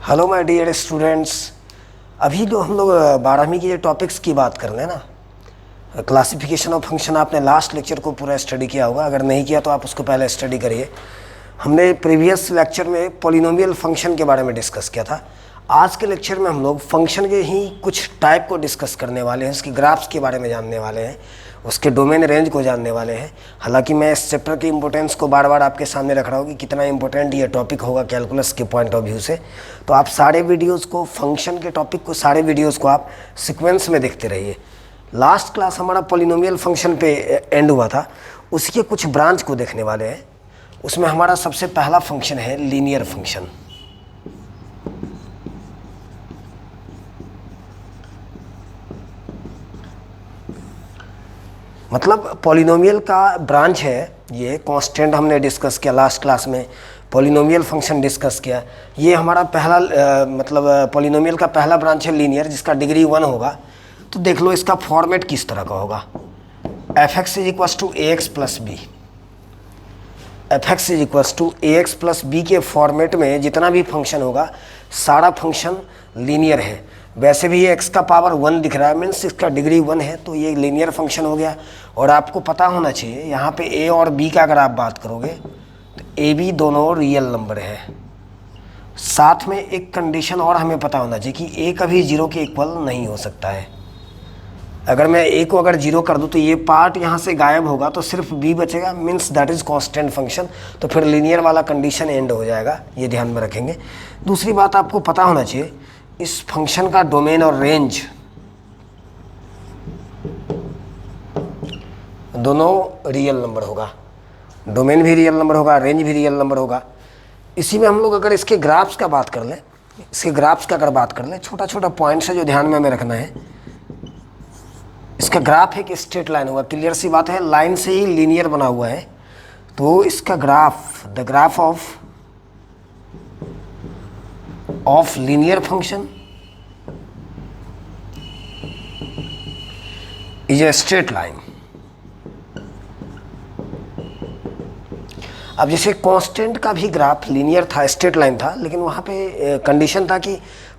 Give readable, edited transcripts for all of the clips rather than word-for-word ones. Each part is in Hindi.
Hello my dear students. अभी जो हम लोग 12वीं के टॉपिक्स की बात कर रहे हैं ना, क्लासिफिकेशन ऑफ फंक्शन, आपने लास्ट लेक्चर को पूरा स्टडी किया होगा। अगर नहीं किया तो आप उसको पहले स्टडी करिए। हमने प्रीवियस लेक्चर में पॉलिनोमियल फंक्शन के बारे में डिस्कस किया था। आज के लेक्चर में हम लोग फंक्शन के ही कुछ टाइप को डिस्कस करने वाले हैं, उसकी ग्राफ्स के बारे में जानने वाले हैं, उसके डोमेन रेंज को जानने वाले हैं। हालांकि मैं इस चैप्टर की इंपॉर्टेंस को बार बार आपके सामने रख रहा हूँ कि कितना इंपॉर्टेंट ये टॉपिक होगा कैलकुलस के पॉइंट ऑफ व्यू से। तो आप सारे वीडियोस को, फंक्शन के टॉपिक को, सारे वीडियोस को आप सीक्वेंस में देखते रहिए। लास्ट क्लास हमारा पॉलिनोमियल फंक्शन पे एंड हुआ था, उसके कुछ ब्रांच को देखने वाले हैं। उसमें हमारा सबसे पहला फंक्शन है लीनियर फंक्शन। मतलब पॉलिनोमियल का ब्रांच है ये। कांस्टेंट हमने डिस्कस किया लास्ट क्लास में, पॉलिनोमियल फंक्शन डिस्कस किया। ये हमारा पहला मतलब पॉलिनोमियल का पहला ब्रांच है लीनियर, जिसका डिग्री 1 होगा। तो देख लो इसका फॉर्मेट किस तरह का होगा। F x is equals to a x plus b. F x is equals to a x plus b के फॉर्मेट में जितना भी फंक्शन होगा सारा फंक्शन लीनियर है। वैसे भी ये x का पावर 1 दिख रहा है, मीन्स इसका डिग्री 1 है, तो ये लीनियर फंक्शन हो गया। और आपको पता होना चाहिए यहाँ पे a और b का अगर आप बात करोगे तो a b दोनों रियल नंबर है। साथ में एक कंडीशन और हमें पता होना चाहिए कि a कभी 0 के इक्वल नहीं हो सकता है। अगर मैं a को अगर 0 कर दूँ तो ये पार्ट यहाँ से गायब होगा, तो सिर्फ b बचेगा, means that is constant function. तो फिर लीनियर वाला कंडीशन एंड हो जाएगा, ये ध्यान में रखेंगे। दूसरी बात आपको पता होना चाहिए, इस फंक्शन का डोमेन और रेंज दोनों रियल नंबर होगा। डोमेन भी रियल नंबर होगा, रेंज भी रियल नंबर होगा। इसी में हम लोग अगर इसके ग्राफ्स का बात कर लें, इसके ग्राफ्स का अगर बात कर लें, छोटा छोटा पॉइंट्स है जो ध्यान में हमें रखना है। इसका ग्राफ एक स्ट्रेट लाइन होगा, क्लियर सी बात है, लाइन से ही लीनियर बना हुआ है। तो इसका graph, the graph of linear function is a straight line। अब जैसे कांस्टेंट का भी ग्राफ लीनियर था, स्ट्रेट लाइन था, लेकिन वहाँ पे कंडीशन था कि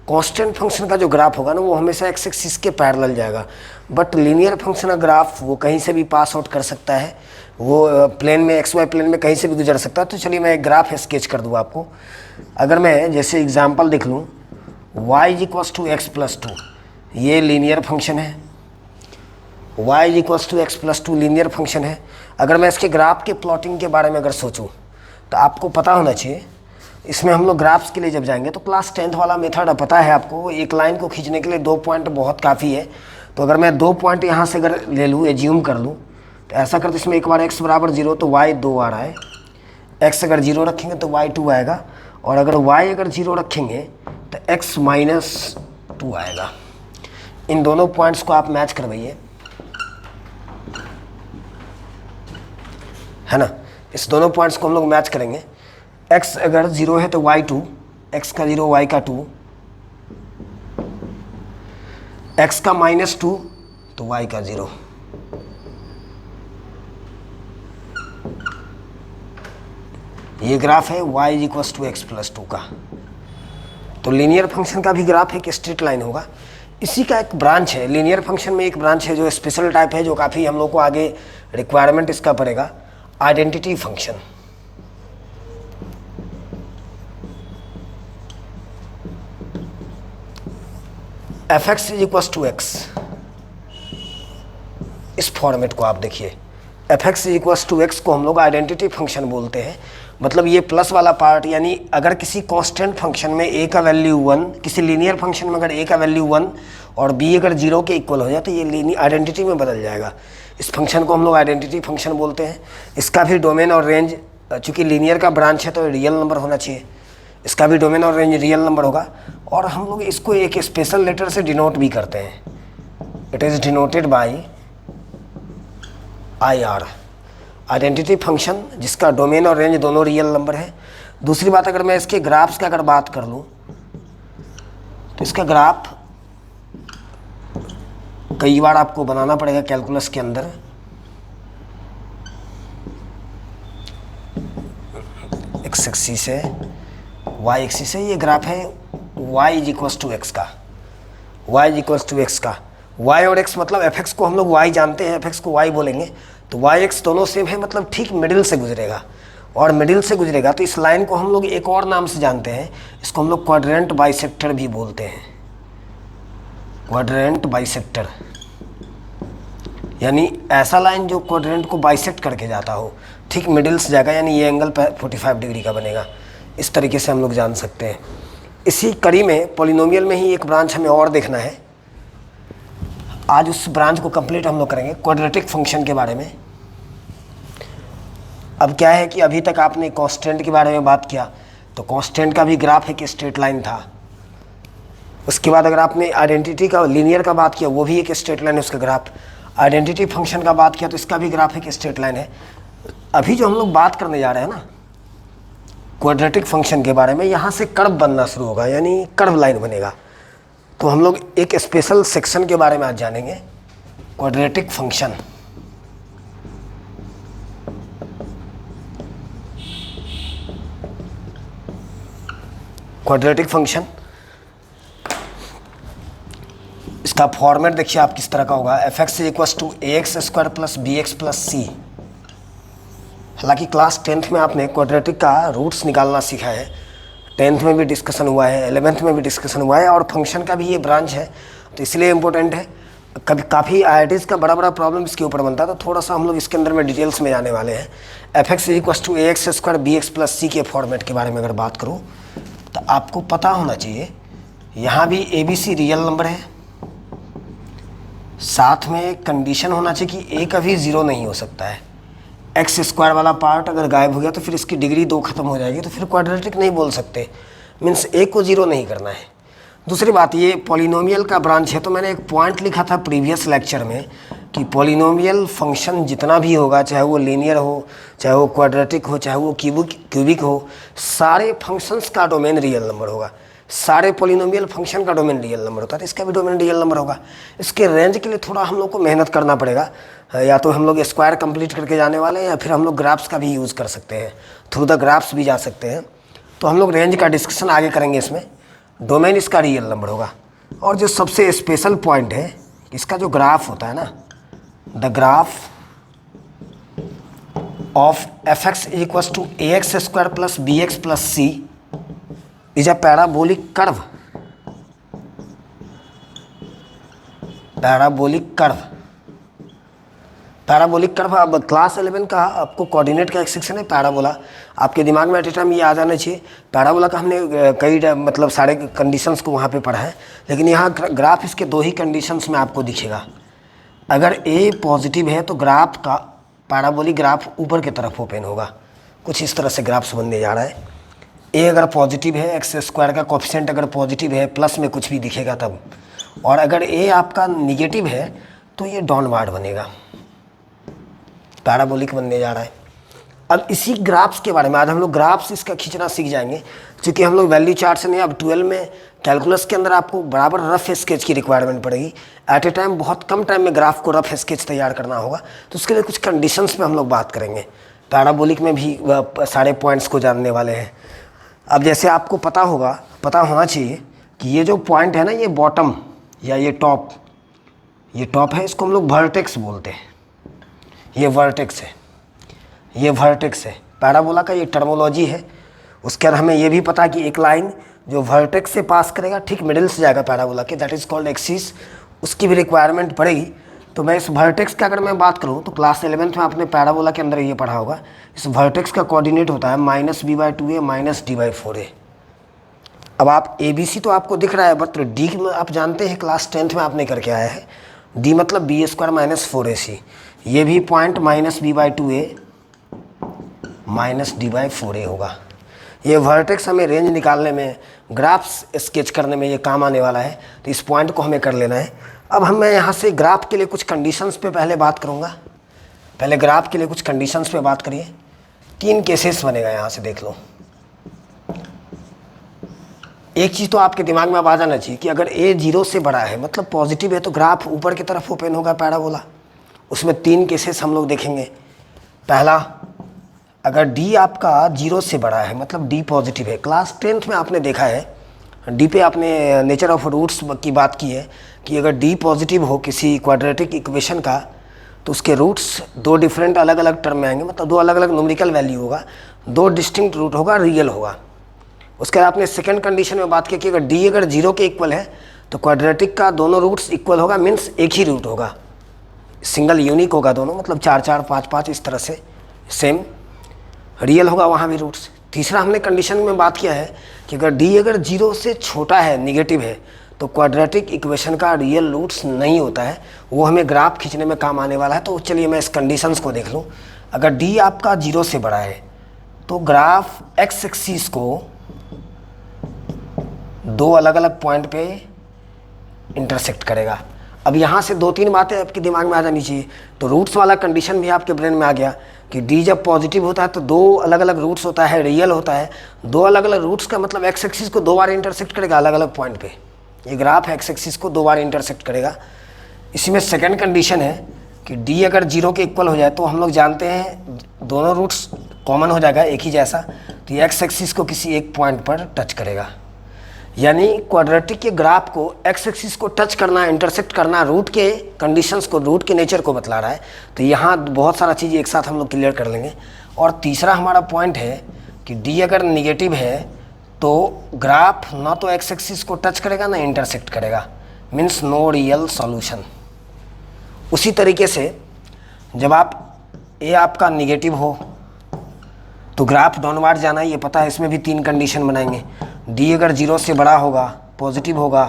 कांस्टेंट फंक्शन का जो ग्राफ होगा ना वो हमेशा एक्स एक्सिस के पैरेलल जाएगा। बट लीनियर फंक्शन का ग्राफ वो कहीं से भी पास आउट कर सकता है, वो प्लेन में, एक्स वाई प्लेन में कहीं से भी गुजर सकता है। तो चलिए मैं एक ग्राफ स्केच कर दूँ आपको। अगर मैं जैसे एग्जांपल देख लूँ, y is equals to x plus two, ये लीनियर फंक्शन है। y is equals to x plus two linear function है। अगर मैं इसके ग्राफ के प्लॉटिंग के बारे में अगर सोचूं तो आपको पता होना चाहिए, इसमें हम लोग ग्राफ्स के लिए जब जाएंगे तो क्लास 10th वाला मेथड पता है आपको, एक लाइन को खींचने के लिए 2 पॉइंट बहुत काफ़ी है। तो अगर मैं 2 पॉइंट यहाँ से अगर ले लूँ, एज्यूम कर लूँ, तो ऐसा करते इसमें एक बार x बराबर 0 तो y 2 आ रहा है, x अगर 0 रखेंगे तो y 2 आएगा, और अगर y अगर 0 रखेंगे तो x माइनस 2 आएगा। इन दोनों पॉइंट्स को आप मैच करवाइए, है ना। इस दोनों पॉइंट्स को हम लोग मैच करेंगे। x अगर 0 है तो y 2, x का 0 y का 2, x का माइनस 2 तो y का 0। ये ग्राफ है y is equals to x plus 2 का। तो लीनियर फंक्शन का भी ग्राफ एक स्ट्रेट लाइन होगा। इसी का एक ब्रांच है, लीनियर फंक्शन में एक ब्रांच है जो स्पेशल टाइप है, जो काफ़ी हम लोग को आगे रिक्वायरमेंट इसका पड़ेगा, identity function. F x is equals to x, इस फॉर्मेट को आप देखिए। F x is equals to x को हम लोग आइडेंटिटी फंक्शन बोलते हैं। मतलब ये प्लस वाला पार्ट, यानी अगर किसी कांस्टेंट फंक्शन में a का वैल्यू 1, किसी लीनियर फंक्शन में अगर a का वैल्यू 1 और b अगर 0 के इक्वल हो जाए तो ये आइडेंटिटी में बदल जाएगा। इस फंक्शन को हम लोग आइडेंटिटी फंक्शन बोलते हैं। इसका भी डोमेन और रेंज, चूँकि लीनियर का ब्रांच है तो रियल नंबर होना चाहिए, इसका भी डोमेन और रेंज रियल नंबर होगा। और हम लोग इसको एक स्पेशल लेटर से डिनोट भी करते हैं, it is denoted by IR, identity function, जिसका डोमेन और रेंज दोनों रियल नंबर है। दूसरी बात, अगर मैं इसके ग्राफ्स का अगर बात कर लूँ तो इसका ग्राफ कई बार आपको बनाना पड़ेगा कैलकुलस के अंदर। एक्स एक्सिस है, वाई एक्सिस है, ये ग्राफ है y is equals to x का, y is equals to x का, y और x मतलब fx को हम लोग y जानते हैं, fx को y बोलेंगे, तो y x दोनों सेम है, मतलब ठीक मिडिल से गुजरेगा, और मिडिल से गुजरेगा तो इस लाइन को हम लोग एक और नाम से जानते हैं, इसको हम लोग क्वाड्रेंट बाइसेक्टर भी बोलते हैं, क्वाड्रेंट बाइसेक्टर, यानी ऐसा लाइन जो क्वाड्रेंट को बाइसेक्ट करके जाता हो, ठीक मिडिल से जाएगा, यानी ये एंगल 45 डिग्री का बनेगा। इस तरीके से हम लोग जान सकते हैं। इसी कड़ी में पॉलिनोमियल में ही एक ब्रांच हमें और देखना है, आज उस ब्रांच को कंप्लीट हम लोग करेंगे, क्वाड्रेटिक फंक्शन के बारे में। अब क्या है कि अभी तक आपने कांस्टेंट के बारे में बात किया, तो कांस्टेंट का भी ग्राफ एक स्ट्रेट लाइन था। उसके बाद अगर आपने आइडेंटिटी का लीनियर का बात किया, वो भी एक स्ट्रेट लाइन है उसका ग्राफ। आइडेंटिटी फंक्शन का बात किया तो इसका भी ग्राफ एक स्ट्रेट लाइन है। अभी जो हम लोग बात करने जा रहे हैं ना क्वाड्रेटिक फंक्शन के बारे में, यहाँ से कर्व बनना शुरू होगा, यानी कर्व लाइन बनेगा। तो हम लोग एक स्पेशल सेक्शन के बारे में आज जानेंगे, क्वाड्रेटिक फंक्शन। क्वाड्रेटिक फंक्शन, इसका फॉर्मेट देखिए आप किस तरह का होगा, f x is equal to a x square plus b x plus c. हालांकि क्लास 10th में आपने क्वाड्रेटिक का रूट्स निकालना सीखा है, 10th में भी डिस्कशन हुआ है, 11th में भी डिस्कशन हुआ है, और फंक्शन का भी ये ब्रांच है, तो इसलिए इम्पोर्टेंट है। कभी काफ़ी IITs का बड़ा प्रॉब्लम इसके ऊपर बनता है, तो थोड़ा सा हम लोग इसके अंदर में डिटेल्स में जाने वाले हैं। F x is equal to a x square b x plus c के फॉर्मेट के बारे में अगर बात करूँ तो आपको पता होना चाहिए, यहाँ भी a b c real number है, साथ में एक कंडीशन होना चाहिए कि ए कभी ज़ीरो नहीं हो सकता है। एक्स स्क्वायर वाला पार्ट अगर गायब हो गया तो फिर इसकी डिग्री 2 खत्म हो जाएगी, तो फिर क्वाड्रेटिक नहीं बोल सकते, मीन्स ए को ज़ीरो नहीं करना है। दूसरी बात, ये पॉलिनोमियल का ब्रांच है, तो मैंने एक पॉइंट लिखा था प्रीवियस लेक्चर में कि पॉलिनोमियल फंक्शन जितना भी होगा, चाहे वो लीनियर हो, चाहे वो क्वाड्रेटिक हो, चाहे वो क्यूबिक हो, सारे फंक्शंस का डोमेन रियल नंबर होगा। सारे पॉलिनोमियल फंक्शन का डोमेन रियल नंबर होता है, तो इसका भी डोमेन रियल नंबर होगा। इसके रेंज के लिए थोड़ा हम लोग को मेहनत करना पड़ेगा, या तो हम लोग स्क्वायर कंप्लीट करके जाने वाले हैं, या फिर हम लोग ग्राफ्स का भी यूज़ कर सकते हैं, थ्रू द ग्राफ्स भी जा सकते हैं। तो हम लोग रेंज का डिस्कशन आगे करेंगे, इसमें डोमेन इसका रियल नंबर होगा। और जो सबसे स्पेशल पॉइंट है, इसका जो ग्राफ होता है ना, the graph of f x is equal to a x square plus b x plus c is a parabolic curve. Parabolic curve, parabolic curve अब क्लास 11 का आपको कोऑर्डिनेट का एक सेक्शन है पैराबोला, आपके दिमाग में एट ए टाइम ये आ जाना चाहिए। पैराबोला का हमने कई मतलब सारे कंडीशंस को वहाँ पे पढ़ा है, लेकिन यहाँ ग्राफ इसके 2 ही कंडीशंस में आपको दिखेगा। अगर ए पॉजिटिव है तो ग्राफ का पैराबोलिक ग्राफ ऊपर की तरफ ओपन होगा, कुछ इस तरह से ग्राफ्स बनने जा रहा है। ए अगर पॉजिटिव है, एक्स स्क्वायर का कोफिशिएंट अगर पॉजिटिव है, प्लस में कुछ भी दिखेगा तब, और अगर ए आपका निगेटिव है तो ये डाउनवर्ड बनेगा, पैराबोलिक बनने जा रहा है। अब इसी ग्राफ्स के बारे में आज हम लोग ग्राफ्स इसका खींचना सीख जाएंगे, क्योंकि हम लोग वैल्यू चार्ट से नहीं, अब 12 में कैलकुलस के अंदर आपको बराबर रफ स्केच की रिक्वायरमेंट पड़ेगी। एट ए टाइम बहुत कम टाइम में ग्राफ को रफ स्केच तैयार करना होगा, तो उसके लिए कुछ कंडीशंस पे हम लोग बात करेंगे। पैराबोलिक में भी सारे पॉइंट्स को जानने वाले हैं। अब जैसे आपको पता होना चाहिए कि ये जो पॉइंट है ना, ये बॉटम या ये टॉप है, इसको हम लोग वर्टेक्स बोलते हैं। ये वर्टेक्स है, ये वर्टेक्स है, पैराबोला का ये टर्मोलॉजी है। उसके बाद हमें ये भी पता कि एक लाइन जो वर्टेक्स से पास करेगा ठीक मिडिल से जाएगा पैराबोला के, दैट इज़ कॉल्ड एक्सिस, उसकी भी रिक्वायरमेंट पड़ेगी। तो मैं इस वर्टेक्स का अगर मैं बात करूँ तो क्लास 11th में आपने पैराबोला के अंदर ये पढ़ा होगा, इस वर्टेक्स का कोऑर्डिनेट होता है -b/2a माइनस d/4a। अब आप ABC तो आपको दिख रहा है, बट D में आप जानते हैं क्लास 10th में आपने करके आया है, D मतलब b² माइनस 4ac, ये भी पॉइंट -b/2a माइनस d/4a होगा। ये वर्टेक्स हमें रेंज निकालने में, ग्राफ्स स्केच करने में ये काम आने वाला है, तो इस पॉइंट को हमें कर लेना है। अब मैं यहाँ से ग्राफ के लिए कुछ कंडीशंस पे पहले बात करूँगा। पहले ग्राफ के लिए कुछ कंडीशंस पे बात करिए। 3 केसेस बनेगा, यहाँ से देख लो। एक चीज़ तो आपके दिमाग में अब आ जाना चाहिए कि अगर a 0 से बड़ा है, मतलब पॉजिटिव है, तो ग्राफ ऊपर की तरफ ओपन होगा पैराबोला। उसमें 3 केसेस हम लोग देखेंगे। पहला, अगर d आपका 0 से बड़ा है, मतलब d पॉजिटिव है। क्लास 10th में आपने देखा है डी पे आपने नेचर ऑफ रूट्स की बात की है कि अगर डी पॉजिटिव हो किसी क्वाड्रेटिक इक्वेशन का तो उसके रूट्स दो डिफरेंट अलग अलग टर्म में आएंगे, मतलब दो अलग अलग न्यूमेरिकल वैल्यू होगा, दो डिस्टिंक्ट रूट होगा, रियल होगा। उसके बाद आपने सेकंड कंडीशन में बात की कि अगर डी अगर 0 के इक्वल है तो क्वाड्रेटिक का दोनों रूट्स इक्वल होगा, मीन्स एक ही रूट होगा, सिंगल यूनिक होगा दोनों, मतलब 4 4 5 5 इस तरह से सेम रियल होगा वहाँ भी रूट्स। तीसरा हमने कंडीशन में बात किया है कि अगर डी अगर 0 से छोटा है, निगेटिव है, तो क्वाड्रेटिक इक्वेशन का रियल रूट्स नहीं होता है, वो हमें ग्राफ खींचने में काम आने वाला है। तो चलिए मैं इस कंडीशंस को देख लूँ। अगर डी आपका 0 से बड़ा है तो ग्राफ एक्स एक्सिस को दो अलग अलग पॉइंट पे इंटरसेक्ट करेगा। अब यहाँ से 2-3 बातें आपके दिमाग में आ जानी चाहिए। तो रूट्स वाला कंडीशन भी आपके ब्रेन में आ गया कि डी जब पॉजिटिव होता है तो दो अलग अलग रूट्स होता है, रियल होता है। दो अलग अलग रूट्स का मतलब एक्स एक्सिस को 2 बार इंटरसेक्ट करेगा अलग अलग पॉइंट पे। ये ग्राफ एक्स एक्सिस को 2 बार इंटरसेक्ट करेगा। इसी में सेकेंड कंडीशन है कि डी अगर 0 के इक्वल हो जाए तो हम लोग जानते हैं दोनों रूट्स कॉमन हो जाएगा एक ही जैसा, तो ये एक्स एक्सिस को किसी एक पॉइंट पर टच करेगा। यानी क्वाड्रेटिक के ग्राफ को एक्स एक्सिस को टच करना, इंटरसेक्ट करना, रूट के कंडीशंस को, रूट के नेचर को बतला रहा है। तो यहाँ बहुत सारा चीज़ एक साथ हम लोग क्लियर कर लेंगे। और तीसरा हमारा पॉइंट है कि डी अगर निगेटिव है तो ग्राफ ना तो एक्स एक्सिस को टच करेगा ना इंटरसेक्ट करेगा, मीन्स नो रियल सॉल्यूशन। उसी तरीके से जब आप ए आपका निगेटिव हो तो ग्राफ डाउनवर्ड जाना है, ये पता है। इसमें भी 3 कंडीशन बनाएंगे। डी अगर 0 से बड़ा होगा, पॉजिटिव होगा,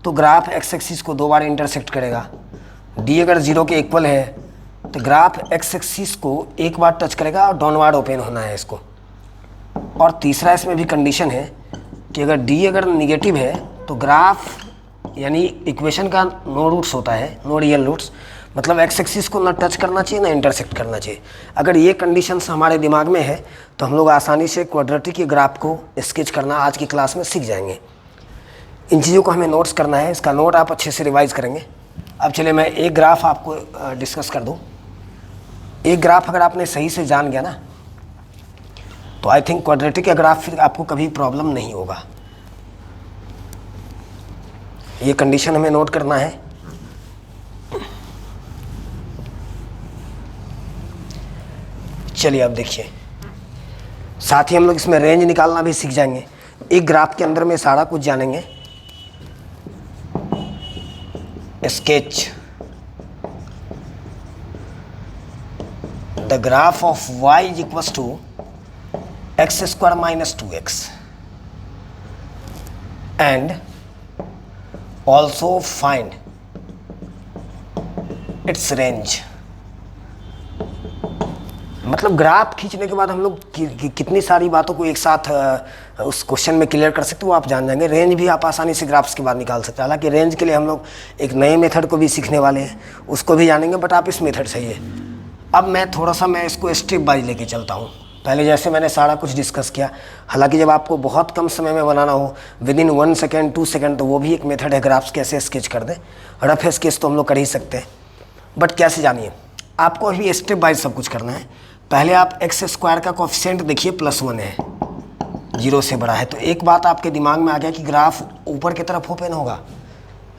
तो ग्राफ एक्स एक्सिस को 2 बार इंटरसेक्ट करेगा। डी अगर 0 के इक्वल है तो ग्राफ एक्स एक्सिस को 1 बार टच करेगा और डाउनवर्ड ओपन होना है इसको। और तीसरा इसमें भी कंडीशन है कि अगर डी अगर निगेटिव है तो ग्राफ यानी इक्वेशन का नो रूट्स होता है, नो रियल रूट्स, मतलब एक्स एक्सिस को ना टच करना चाहिए ना इंटरसेक्ट करना चाहिए। अगर ये कंडीशंस हमारे दिमाग में है तो हम लोग आसानी से क्वाड्रेटिक के ग्राफ को स्केच करना आज की क्लास में सीख जाएंगे। इन चीज़ों को हमें नोट्स करना है, इसका नोट आप अच्छे से रिवाइज करेंगे। अब चलिए मैं एक ग्राफ आपको डिस्कस कर दूँ। एक ग्राफ अगर आपने सही से जान गया ना तो आई थिंक क्वाड्रेटिक का ग्राफ फिर आपको कभी प्रॉब्लम नहीं होगा। ये कंडीशन हमें नोट करना है। चलिए अब देखिए, साथ ही हम लोग इसमें रेंज निकालना भी सीख जाएंगे। एक ग्राफ के अंदर में सारा कुछ जानेंगे। Sketch the graph of y is equals to x square minus 2x and also find its range. मतलब ग्राफ खींचने के बाद हम लोग कितनी सारी बातों को एक साथ उस क्वेश्चन में क्लियर कर सकते हो, आप जान जाएंगे। रेंज भी आप आसानी से ग्राफ्स के बाद निकाल सकते हैं। हालांकि रेंज के लिए हम लोग एक नए मेथड को भी सीखने वाले हैं, उसको भी जानेंगे, बट आप इस मेथड से ही है। अब मैं थोड़ा सा इसको स्टेप बाय लेके चलता हूँ। पहले जैसे मैंने सारा कुछ डिस्कस किया, हालांकि जब आपको बहुत कम समय में बनाना हो, विदिन 1 सेकेंड 2 सेकेंड, तो वो भी एक मेथड है ग्राफ्स कैसे स्केच कर दें। रफ स्केच तो हम लोग कर ही सकते हैं, बट कैसे जानिए, आपको अभी स्टेप बाय सब कुछ करना है। पहले आप एक्स स्क्वायर का कोफिशिएंट देखिए +1 है, 0 से बड़ा है। तो एक बात आपके दिमाग में आ गया कि ग्राफ ऊपर की तरफ ओपन होगा।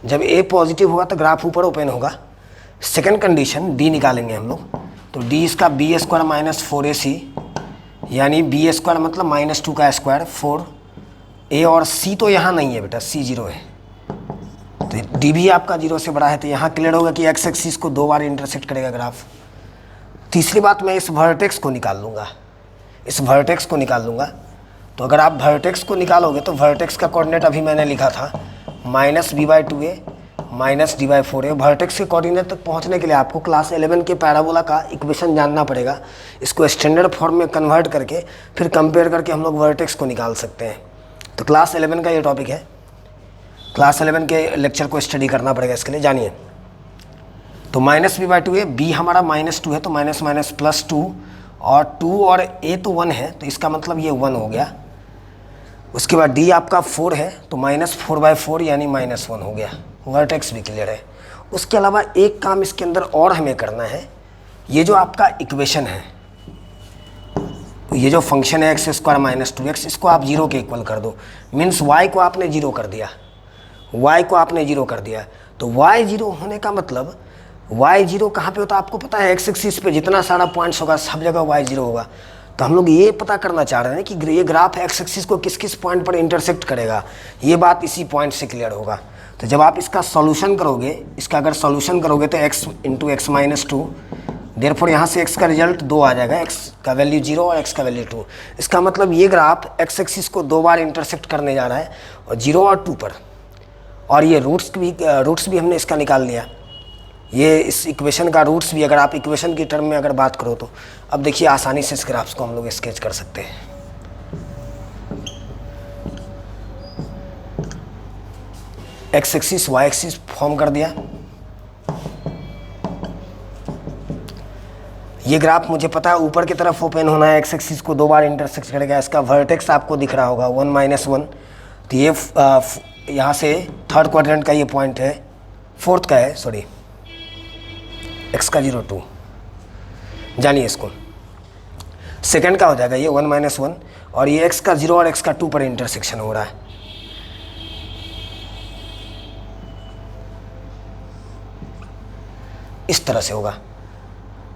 जब ए पॉजिटिव होगा तो ग्राफ ऊपर ओपन होगा। सेकंड कंडीशन डी निकालेंगे हम लोग, तो डी इसका बी स्क्वायर माइनस 4ac, यानी बी स्क्वायर मतलब -2 का स्क्वायर 4। ए और सी तो यहाँ नहीं है बेटा, सी 0 है, तो डी भी आपका 0 से बड़ा है। तो यहाँ क्लियर होगा कि एक्स एक्सिस को 2 बार इंटरसेक्ट करेगा ग्राफ। तीसरी बात, मैं इस वर्टेक्स को निकाल लूँगा, इस वर्टेक्स को निकाल लूँगा। तो अगर आप वर्टेक्स को निकालोगे तो वर्टेक्स का कोऑर्डिनेट अभी मैंने लिखा था -b/2a -d/4a। वर्टेक्स के कोऑर्डिनेट तक पहुँचने के लिए आपको क्लास 11 के पैराबोला का इक्वेशन जानना पड़ेगा। इसको स्टैंडर्ड फॉर्म में कन्वर्ट करके फिर कंपेयर करके हम लोग वर्टेक्स को निकाल सकते हैं। तो क्लास 11 का ये टॉपिक है, क्लास 11 के लेक्चर को स्टडी करना पड़ेगा इसके लिए, जानिए। तो -b/2a, b हमारा -2 है तो माइनस माइनस +2, और 2 और a तो 1 है, तो इसका मतलब ये 1 हो गया। उसके बाद d आपका 4 है तो -4/4 यानी -1 हो गया। वर्टेक्स भी क्लियर है। उसके अलावा एक काम इसके अंदर और हमें करना है, ये जो आपका इक्वेशन है, ये जो फंक्शन है एक्स स्क्वायर माइनस 2x, इसको आप 0 के इक्वल कर दो, मीन्स y को आपने 0 कर दिया, y को आपने 0 कर दिया। तो y 0 होने का मतलब y 0 कहाँ पे होता है आपको पता है, एक्स एक्सिस पे जितना सारा पॉइंट्स होगा सब जगह y 0 होगा। तो हम लोग ये पता करना चाह रहे हैं कि ये ग्राफ एक्स एक्सिस को किस किस पॉइंट पर इंटरसेक्ट करेगा, ये बात इसी पॉइंट से क्लियर होगा। तो जब आप इसका सॉल्यूशन करोगे, इसका अगर सॉल्यूशन करोगे तो x into x minus 2, therefore यहाँ से x का रिजल्ट 2 आ जाएगा, x का वैल्यू 0 और x का वैल्यू 2। इसका मतलब ये ग्राफ एक्स एक्सिस को 2 बार इंटरसेक्ट करने जा रहा है, और 0 और 2 पर। और ये रूट्स भी हमने इसका निकाल लिया, ये इस इक्वेशन का रूट्स भी, अगर आप इक्वेशन की टर्म में अगर बात करो तो अब देखिए आसानी से इस ग्राफ्स को हम लोग स्केच कर सकते हैं। X axis y axis form कर दिया। ये ग्राफ मुझे पता है ऊपर की तरफ ओपन होना है, एक्स एक्सिस को 2 बार इंटरसेक्ट करेगा। इसका वर्टेक्स आपको दिख रहा होगा 1 - 1, तो ये यहाँ से थर्ड क्वाड्रेंट का ये पॉइंट है, फोर्थ का है सॉरी, x का 0 2, जानिए इसको। सेकंड का हो जाएगा ये 1 - 1, और ये x का 0 और x का 2 पर इंटरसेक्शन हो रहा है। इस तरह से होगा,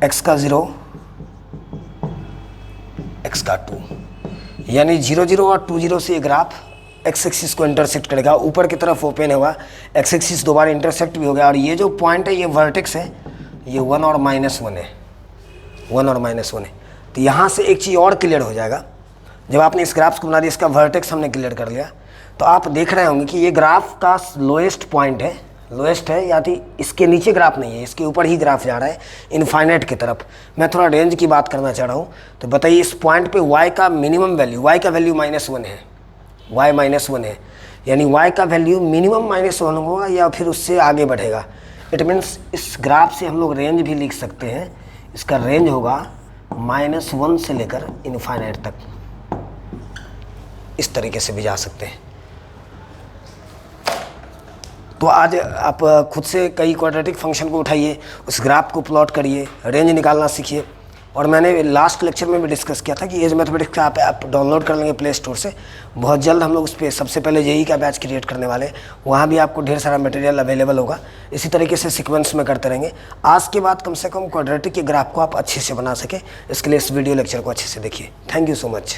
x का 0 x का 2, यानी 0 0 और 2 0 से ये ग्राफ एक्स एक्सिस को इंटरसेक्ट करेगा, ऊपर की तरफ ओपन होगा, एक्स एक्सिस 2 बार इंटरसेक्ट भी हो गया। और ये जो पॉइंट है ये वर्टेक्स है, ये 1 और -1 है, 1 और -1 है। तो यहाँ से एक चीज़ और क्लियर हो जाएगा, जब आपने इस ग्राफ को बना दिया, इसका वर्टेक्स हमने क्लियर कर लिया, तो आप देख रहे होंगे कि ये ग्राफ का लोएस्ट पॉइंट है, लोएस्ट है, या तो इसके नीचे ग्राफ नहीं है, इसके ऊपर ही ग्राफ जा रहा है इनफाइनाइट की तरफ। मैं थोड़ा रेंज की बात करना चाह रहा हूँ। तो बताइए इस पॉइंट पे y का मिनिमम वैल्यू, y का वैल्यू -1 है, y -1 है, यानी y का वैल्यू मिनिमम -1 होगा या फिर उससे आगे बढ़ेगा। इट मीन्स इस ग्राफ से हम लोग रेंज भी लिख सकते हैं, इसका रेंज होगा -1 से लेकर इनफाइनाइट तक, इस तरीके से भी जा सकते हैं। तो आज आप खुद से कई क्वाड्रेटिक फंक्शन को उठाइए, उस ग्राफ को प्लॉट करिए, रेंज निकालना सीखिए। और मैंने लास्ट लेक्चर में भी डिस्कस किया था कि एज मैथमेटिक्स का आप डाउनलोड कर लेंगे प्ले स्टोर से, बहुत जल्द हम लोग उस पर सबसे पहले जेई का बैच क्रिएट करने वाले, वहाँ भी आपको ढेर सारा मटेरियल अवेलेबल होगा। इसी तरीके से सीक्वेंस में करते रहेंगे। आज के बाद कम से कम क्वाड्रेटिक के ग्राफ को आप अच्छे से बना सके, इसके लिए इस वीडियो लेक्चर को अच्छे से देखिए। Thank you so much.